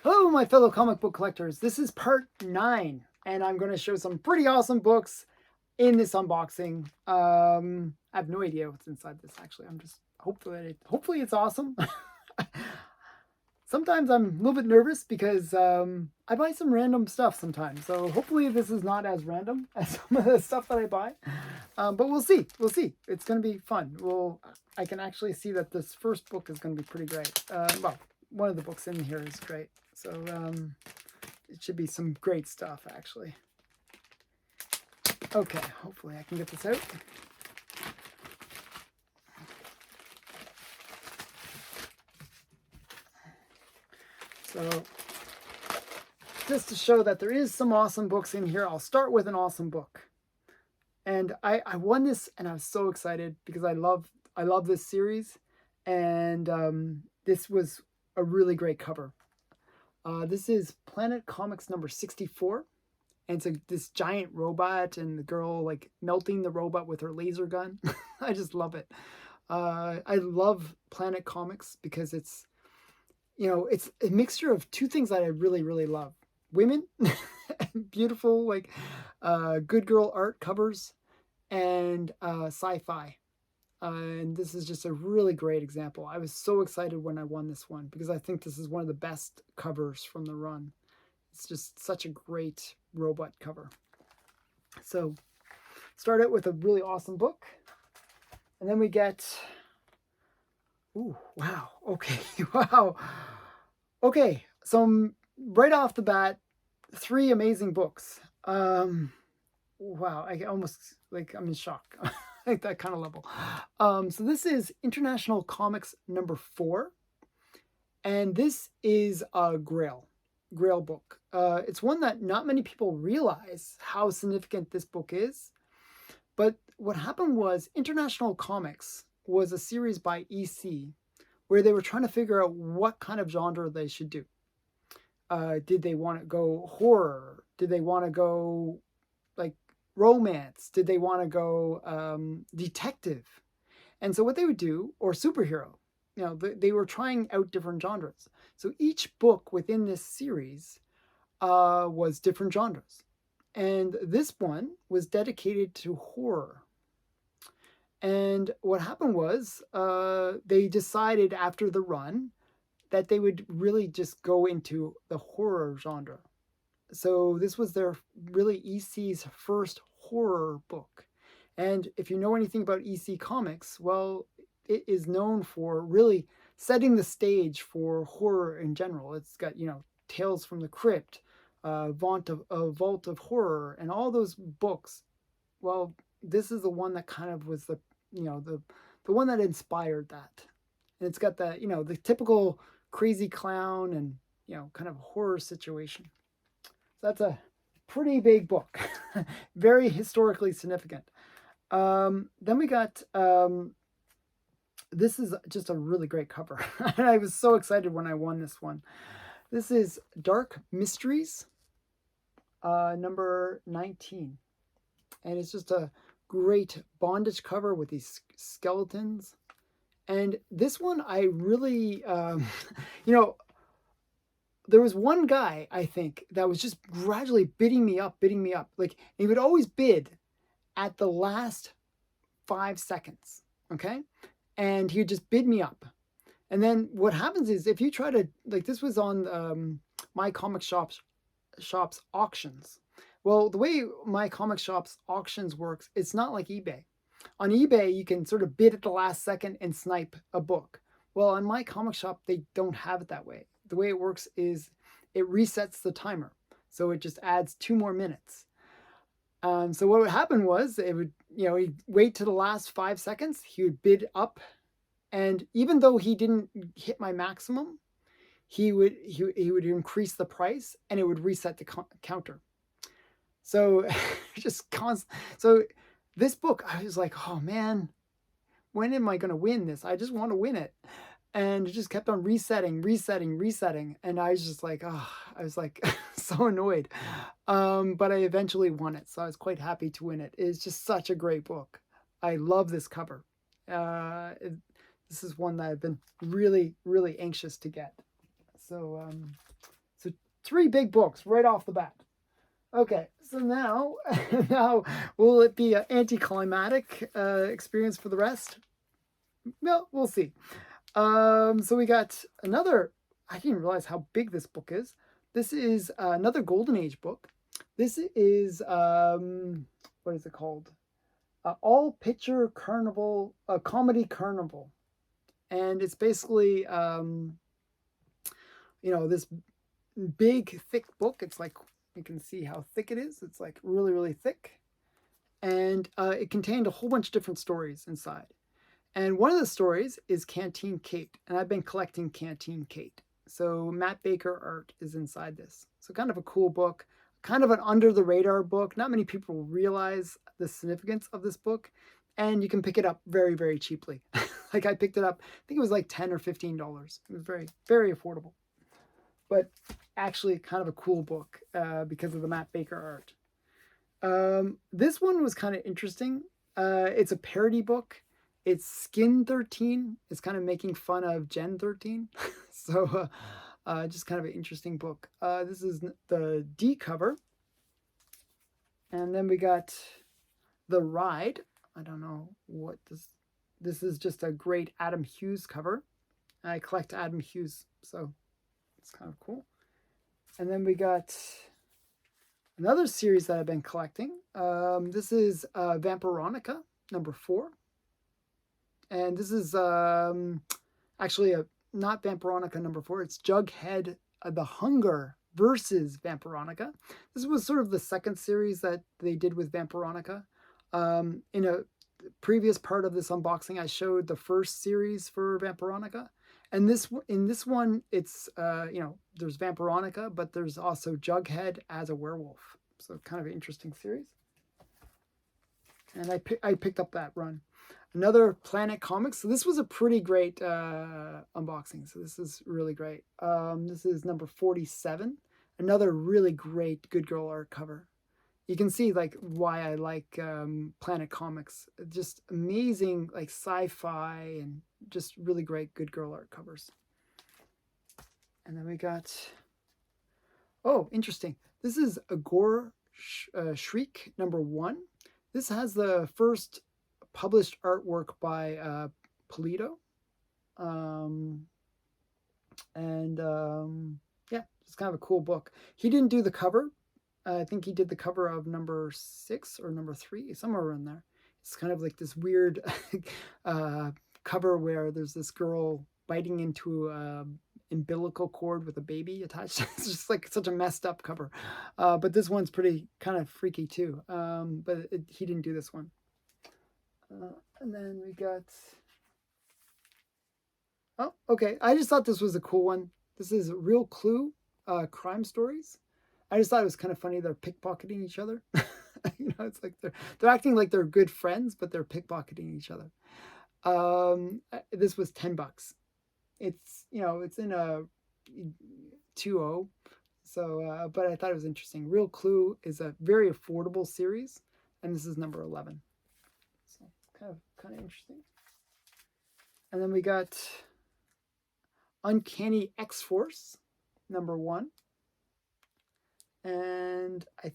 Hello, my fellow comic book collectors. This is part 9, and I'm going to show some pretty awesome books in this unboxing. I have no idea what's inside this, actually. I'm just hopefully it's awesome. Sometimes I'm a little bit nervous because I buy some random stuff sometimes. So hopefully this is not as random as some of the stuff that I buy. But we'll see. We'll see. It's going to be fun. I can actually see that this first book is going to be pretty great. Well, one of the books in here is great. So it should be some great stuff, actually. Okay, hopefully I can get this out. So just to show that there is some awesome books in here, I'll start with an awesome book. And I won this, and I was so excited because I love this series, and this was a really great cover. This is Planet Comics number 64, and it's this giant robot, and the girl like melting the robot with her laser gun. I just love it. I love Planet Comics because it's a mixture of two things that I really love: women, beautiful like good girl art covers, and sci-fi. And this is just a really great example. I was so excited when I won this one because I think this is one of the best covers from the run. It's just such a great robot cover. So start out with a really awesome book. And then we get, ooh, wow, okay, wow. Okay, so right off the bat, 3 amazing books. Wow, I almost, I'm in shock. Like that kind of level. So this is International Comics number 4, and this is a grail book. It's one that not many people realize how significant this book is. But what happened was International Comics was a series by EC where they were trying to figure out what kind of genre they should do. Did they want to go horror? Did they want to go like romance? Did they want to go detective? And so what they would do, or superhero, they were trying out different genres. So each book within this series was different genres. And this one was dedicated to horror. And what happened was they decided after the run that they would really just go into the horror genre. So this was their really EC's first horror book. And if you know anything about EC Comics, well, it is known for really setting the stage for horror in general. It's got, Tales from the Crypt, Vault of Horror, and all those books. Well, this is the one that kind of was the one that inspired that. And it's got the, the typical crazy clown and, kind of horror situation. So that's a pretty big book, very historically significant. Then we got, this is just a really great cover. I was so excited when I won this one. This is Dark Mysteries, number 19. And it's just a great bondage cover with these skeletons. And this one, I really, there was one guy, I think, that was just gradually bidding me up. Like, he would always bid at the last 5 seconds, okay? And he would just bid me up. And then what happens is if you try to, like, this was on My Comic Shop's auctions. Well, the way My Comic Shop's auctions works, it's not like eBay. On eBay, you can sort of bid at the last second and snipe a book. Well, on My Comic Shop, they don't have it that way. The way it works is it resets the timer. So it just adds 2 more minutes. So what would happen was it would, he'd wait to the last 5 seconds. He would bid up. And even though he didn't hit my maximum, he would increase the price and it would reset the counter. So so this book, I was like, oh man, when am I going to win this? I just want to win it. And it just kept on resetting. And I was just like, so annoyed. But I eventually won it. So I was quite happy to win it. It's just such a great book. I love this cover. This is one that I've been really anxious to get. So 3 big books right off the bat. Okay, so now, now will it be an anticlimactic experience for the rest? Well, we'll see. So we got another, I didn't realize how big this book is. This is another Golden Age book. This is, what is it called? All Picture Carnival, Comedy Carnival. And it's basically, this big, thick book. It's like, you can see how thick it is. It's like really, really thick. And it contained a whole bunch of different stories inside. And one of the stories is Canteen Kate. And I've been collecting Canteen Kate. So Matt Baker art is inside this. So kind of a cool book. Kind of an under the radar book. Not many people realize the significance of this book. And you can pick it up very, very cheaply. Like I picked it up, I think it was like $10 or $15. It was very, very affordable. But actually kind of a cool book because of the Matt Baker art. This one was kind of interesting. It's a parody book. It's Skin 13. It's kind of making fun of Gen 13. So just kind of an interesting book. This is the D cover. And then we got The Ride. I don't know what this is just a great Adam Hughes cover. I collect Adam Hughes, so it's kind of cool. And then we got another series that I've been collecting. This is Vampironica, number 4. And this is actually not Vampironica number 4. It's Jughead, The Hunger versus Vampironica. This was sort of the second series that they did with Vampironica. In a previous part of this unboxing, I showed the first series for Vampironica. And in this one, it's, there's Vampironica, but there's also Jughead as a werewolf. So kind of an interesting series. And I picked up that run. Another Planet Comics. So this was a pretty great unboxing. So this is really great. This is number 47. Another really great Good Girl art cover. You can see like why I like Planet Comics. Just amazing like sci-fi and just really great Good Girl art covers. And then we got, oh, interesting. This is Agor Shriek number 1. This has the first published artwork by Polito. Yeah, it's kind of a cool book. He didn't do the cover. I think he did the cover of number 6 or number 3, somewhere around there. It's kind of like this weird cover where there's this girl biting into an umbilical cord with a baby attached. It's just like such a messed up cover. But this one's pretty kind of freaky too. But he didn't do this one. And then we got... Oh, okay. I just thought this was a cool one. This is Real Clue Crime Stories. I just thought it was kind of funny. They're pickpocketing each other. It's like they're acting like they're good friends, but they're pickpocketing each other. This was $10. It's it's in a 2.0. So, but I thought it was interesting. Real Clue is a very affordable series, and this is number 11. So kind of interesting. And then we got Uncanny X-Force number 1. And I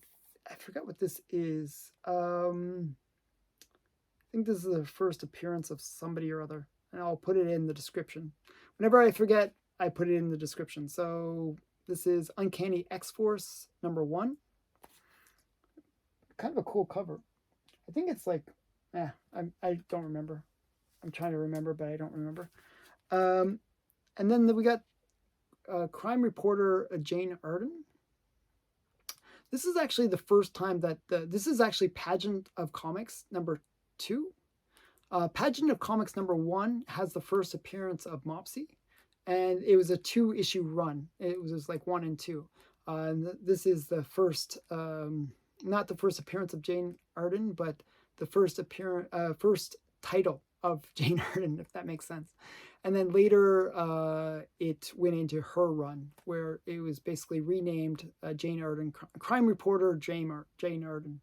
forgot what this is. I think this is the first appearance of somebody or other. And I'll put it in the description. Whenever I forget, I put it in the description. So this is Uncanny X-Force number 1. Kind of a cool cover. I think it's like, I don't remember. I'm trying to remember, but I don't remember. And then we got crime reporter Jane Arden. This is actually the first time that this is actually Pageant of Comics number 2. Pageant of Comics number 1 has the first appearance of Mopsy, and it was a 2-issue run. It was like 1 and 2. And this is the first, not the first appearance of Jane Arden, but the first title of Jane Arden, if that makes sense. And then later, it went into her run, where it was basically renamed Jane Arden, Crime Reporter Jane Arden.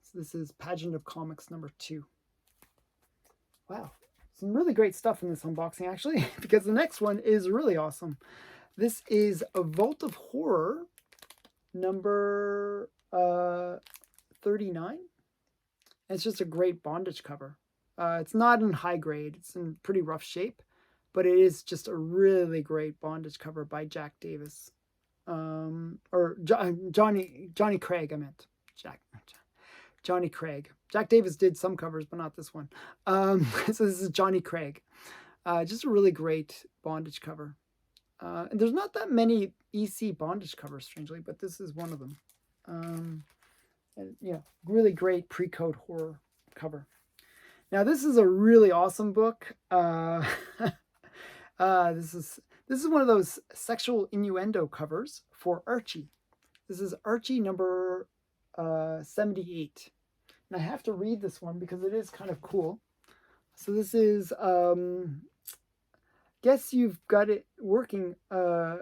So this is Pageant of Comics number 2. Wow, some really great stuff in this unboxing, actually, because the next one is really awesome. This is A Vault of Horror number 39. And it's just a great bondage cover. It's not in high grade. It's in pretty rough shape, but it is just a really great bondage cover by Jack Davis. Or Johnny Craig, I meant. Johnny Craig. Jack Davis did some covers, but not this one. So this is Johnny Craig. Just a really great bondage cover. And there's not that many EC bondage covers, strangely, but this is one of them. And yeah, really great Precode horror cover. Now this is a really awesome book. This is one of those sexual innuendo covers for Archie. This is Archie number 78. And I have to read this one because it is kind of cool. So this is guess you've got it working. I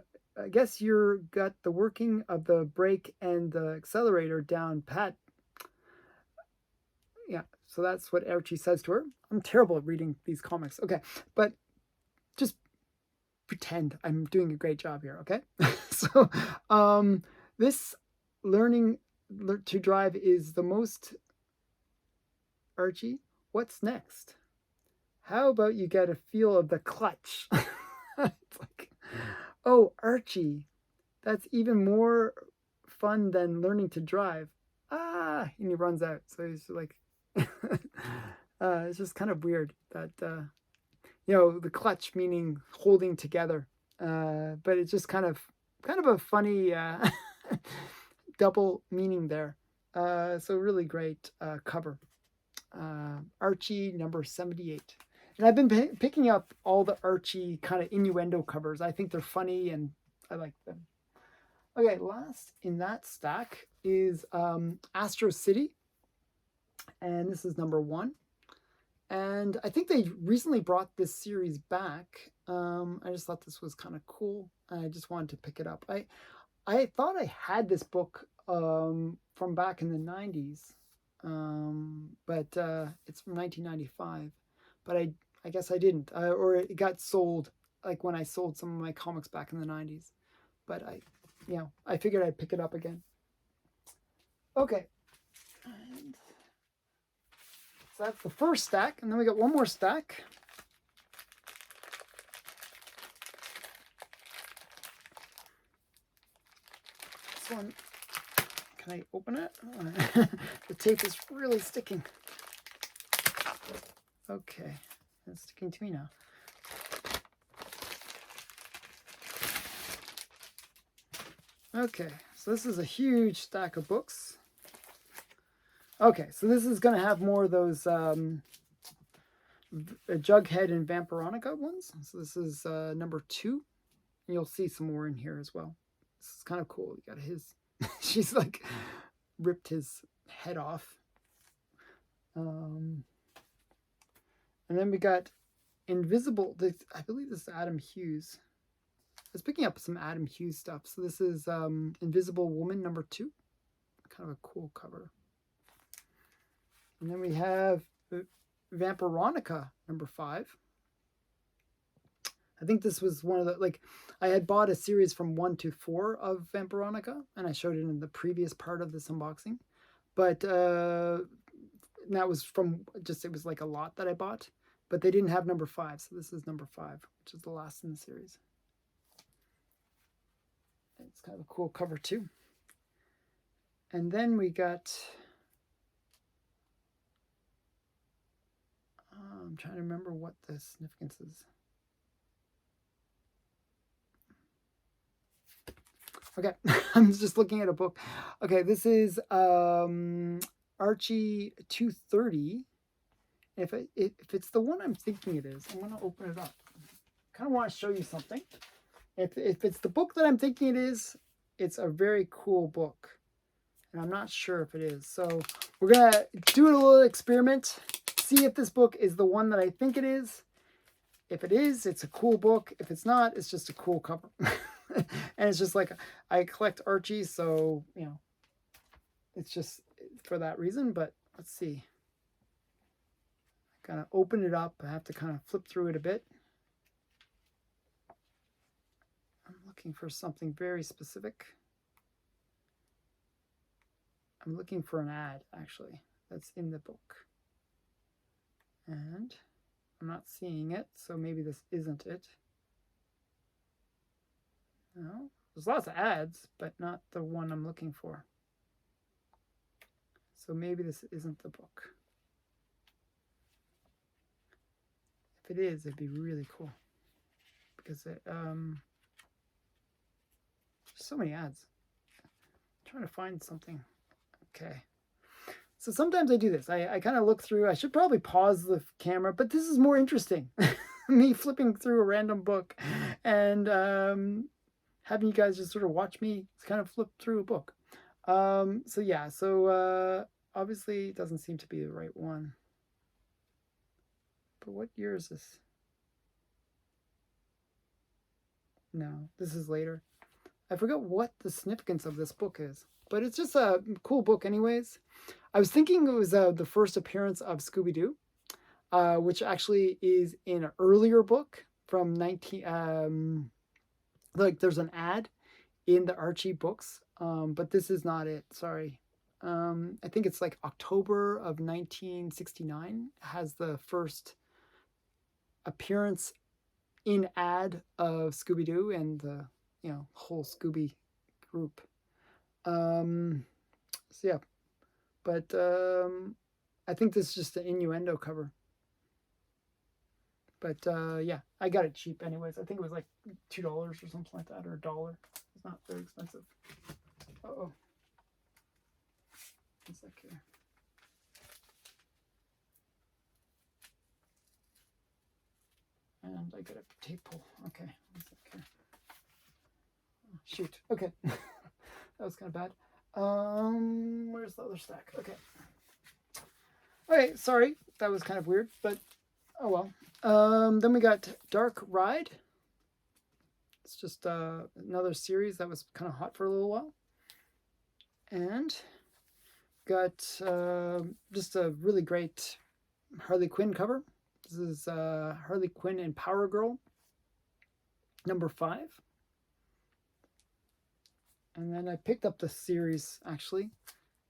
guess you're got the working of the brake and the accelerator down pat. Yeah, so that's what Archie says to her. I'm terrible at reading these comics. Okay, but just pretend I'm doing a great job here, okay? So this learning to drive is the most... Archie, what's next? How about you get a feel of the clutch? It's like, oh, Archie, that's even more fun than learning to drive. And he runs out. So he's like, it's just kind of weird that, the clutch meaning holding together. But it's just kind of a funny double meaning there. So really great cover. Archie number 78. And I've been picking up all the Archie kind of innuendo covers. I think they're funny and I like them. Okay, last in that stack is Astro City. And this is number 1. And I think they recently brought this series back. I just thought this was kind of cool. I just wanted to pick it up. I thought I had this book from back in the 90s. But it's from 1995. But I guess I didn't. Or it got sold like when I sold some of my comics back in the 90s. But I figured I'd pick it up again. Okay. And so that's the first stack. And then we got one more stack. This one, can I open it? The tape is really sticking. Okay, it's sticking to me now. Okay, so this is a huge stack of books. Okay, so this is going to have more of those Jughead and Vampironica ones. So this is number 2. And you'll see some more in here as well. This is kind of cool. You got his... She's like ripped his head off. And then we got Invisible... I believe this is Adam Hughes. I was picking up some Adam Hughes stuff. So this is Invisible Woman number 2. Kind of a cool cover. And then we have Vampironica number 5. I think this was one of the, I had bought a series from 1 to 4 of Vampironica, and I showed it in the previous part of this unboxing. But that was from it was like a lot that I bought, but they didn't have number 5, so this is number 5, which is the last in the series. It's kind of a cool cover too. And then we got... I'm trying to remember what the significance is. Okay, I'm just looking at a book. Okay, this is Archie 230. If it's the one I'm thinking it is, I'm going to open it up. I kind of want to show you something. If it's the book that I'm thinking it is, it's a very cool book. And I'm not sure if it is. So we're going to do a little experiment. See if this book is the one that I think it is. If it is, it's a cool book. If it's not, it's just a cool cover. And it's just like, I collect Archie, so, it's just for that reason. But let's see. Kind of open it up. I have to kind of flip through it a bit. I'm looking for something very specific. I'm looking for an ad, actually, that's in the book. And I'm not seeing it, so maybe this isn't it. No, there's lots of ads, but not the one I'm looking for. So maybe this isn't the book. If it is, it'd be really cool. Because it, there's so many ads. I'm trying to find something. Okay. So sometimes I do this. I kind of look through. I should probably pause the camera, but this is more interesting. Me flipping through a random book and having you guys just sort of watch me kind of flip through a book. So yeah, so obviously it doesn't seem to be the right one. But what year is this? No, this is later. I forgot what the significance of this book is, but it's just a cool book anyways. I was thinking it was the first appearance of Scooby-Doo, which actually is in an earlier book from 19... like there's an ad in the Archie books, but this is not it, sorry. I think it's like October of 1969 has the first appearance in ad of Scooby-Doo and the whole Scooby group. So yeah, but I think this is just an Innuendo cover. But yeah, I got it cheap anyways. I think it was like $2 or something like that, or $1. It's not very expensive. Uh-oh. One sec here. And I got a tape pull. Okay, one sec here. Oh, shoot. Okay. That was kind of bad. Where's the other stack? Okay. Okay, sorry. That was kind of weird, but oh well. Then we got Dark Ride. It's just another series that was kind of hot for a little while. And got just a really great Harley Quinn cover. This is Harley Quinn and Power Girl, number 5. And then I picked up the series, actually,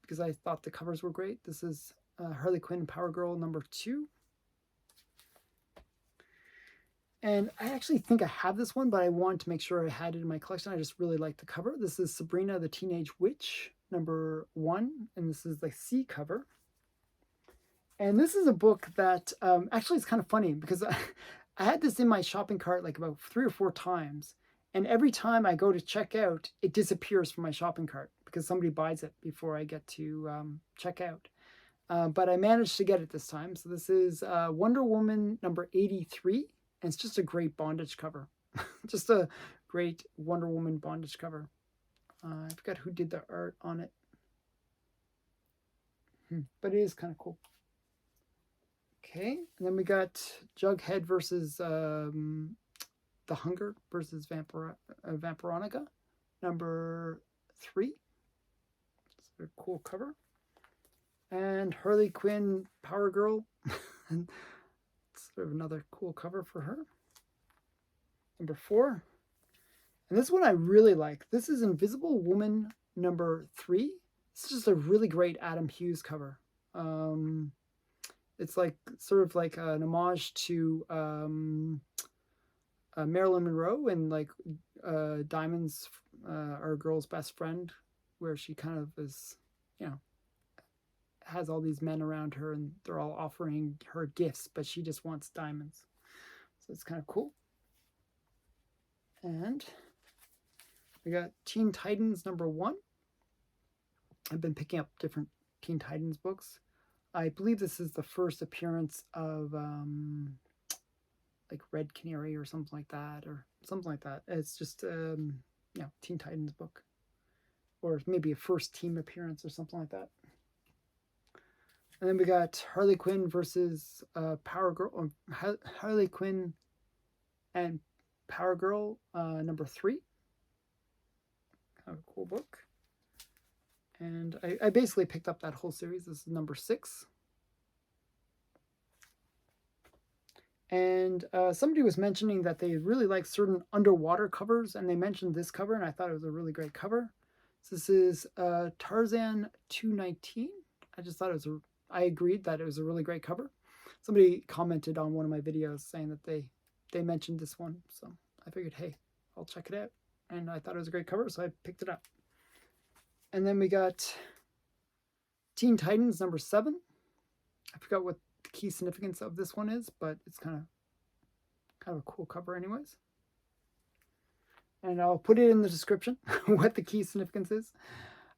because I thought the covers were great. This is Harley Quinn and Power Girl, number 2. And I actually think I have this one, but I wanted to make sure I had it in my collection. I just really like the cover. This is Sabrina the Teenage Witch, number 1. And this is the C cover. And this is a book that actually is kind of funny because I had this in my shopping cart like about 3 or 4 times. And every time I go to check out, it disappears from my shopping cart because somebody buys it before I get to check out. But I managed to get it this time. So this is Wonder Woman number 83. And it's just a great bondage cover. Just a great Wonder Woman bondage cover. I forgot who did the art on it. But it is kind of cool. Okay, and then we got Jughead versus The Hunger versus Vampironica, number 3. It's a cool cover. And Harley Quinn Power Girl. Sort of another cool cover for her. Number 4. And this one I really like. This is Invisible Woman number 3. It's just a really great Adam Hughes cover. It's like sort of like an homage to Marilyn Monroe and like Diamond's our girl's best friend, where she kind of is, has all these men around her and they're all offering her gifts, but she just wants diamonds. So it's kind of cool. And we got Teen Titans number 1. I've been picking up different Teen Titans books. I believe this is the first appearance of like Red Canary or something like that, It's just Teen Titans book, or maybe a first team appearance or something like that. And then we got Harley Quinn versus Power Girl, Harley Quinn and Power Girl, number 3. Kind of a cool book. And I basically picked up that whole series. This is number 6. And somebody was mentioning that they really like certain underwater covers, and they mentioned this cover, and I thought it was a really great cover. So this is Tarzan 219. I just thought it was I agreed that it was a really great cover. Somebody commented on one of my videos saying that they mentioned this one, so I figured, hey, I'll check it out. And I thought it was a great cover, so I picked it up. And then we got Teen Titans number 7. I forgot what the key significance of this one is, but it's kind of a cool cover anyways. And I'll put it in the description what the key significance is.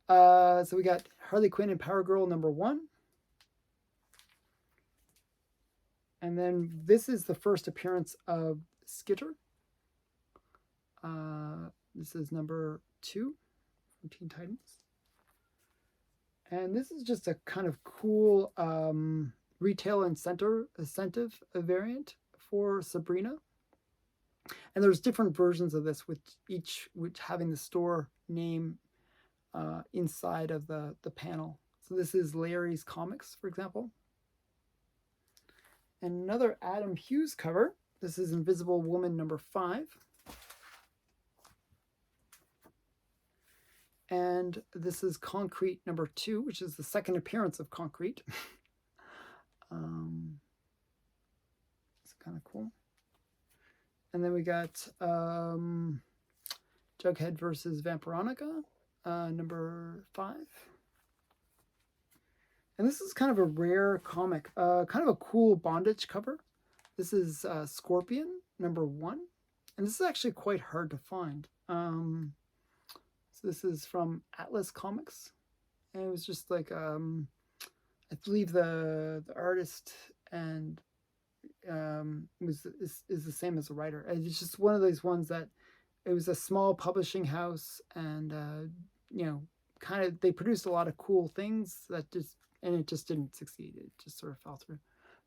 So we got Harley Quinn and Power Girl number 1. And then this is the first appearance of Skitter. This is number 2 from Teen Titans. And this is just a kind of cool retail incentive variant for Sabrina. And there's different versions of this, with each having the store name inside of the panel. So this is Larry's Comics, for example. And another Adam Hughes cover. This is Invisible Woman number 5. And this is Concrete number 2, which is the second appearance of Concrete. It's kind of cool. And then we got Jughead versus Vampironica, number 5. And this is kind of a rare comic, kind of a cool bondage cover. This is Scorpion, number 1. And this is actually quite hard to find. So this is from Atlas Comics. And it was just like, I believe the artist and is the same as the writer. And it's just one of those ones that it was a small publishing house, and you know, kind of they produced a lot of cool things that just, and it just didn't succeed. It just sort of fell through.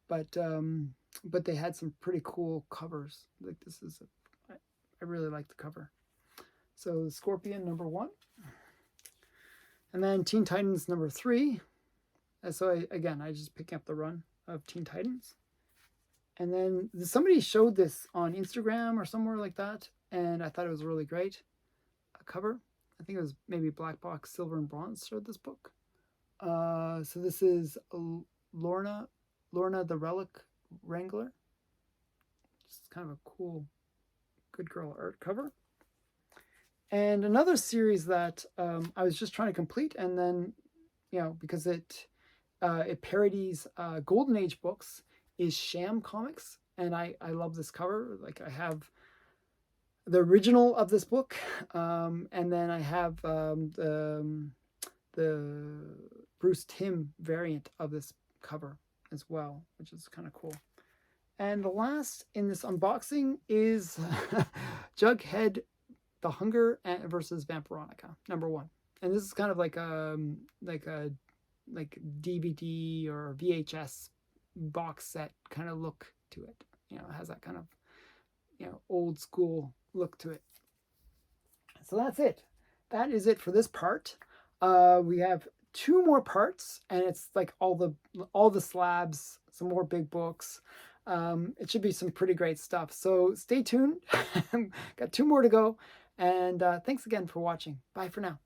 But they had some pretty cool covers. Like this is I really like the cover. So Scorpion number 1, and then Teen Titans number 3. So I just picking up the run of Teen Titans. And then somebody showed this on Instagram or somewhere like that, and I thought it was really great. A cover. I think it was maybe Black Box, Silver and Bronze showed this book. So this is Lorna the Relic Wrangler. Just kind of a cool, good girl art cover. And another series that I was just trying to complete, and then, you know, because it parodies Golden Age books, is Sham Comics. And I love this cover. Like, I have the original of this book, and then I have the Bruce Timm variant of this cover as well, which is kind of cool. And the last in this unboxing is Jughead The Hunger versus Vampironica, number 1. And this is kind of like a DVD or VHS box set kind of look to it. You know, it has that kind of, you know, old school look to it. So that's it. That is it for this part. We have 2 more parts, and it's like all the slabs, some more big books. It should be some pretty great stuff. So stay tuned. Got 2 more to go. And thanks again for watching. Bye for now.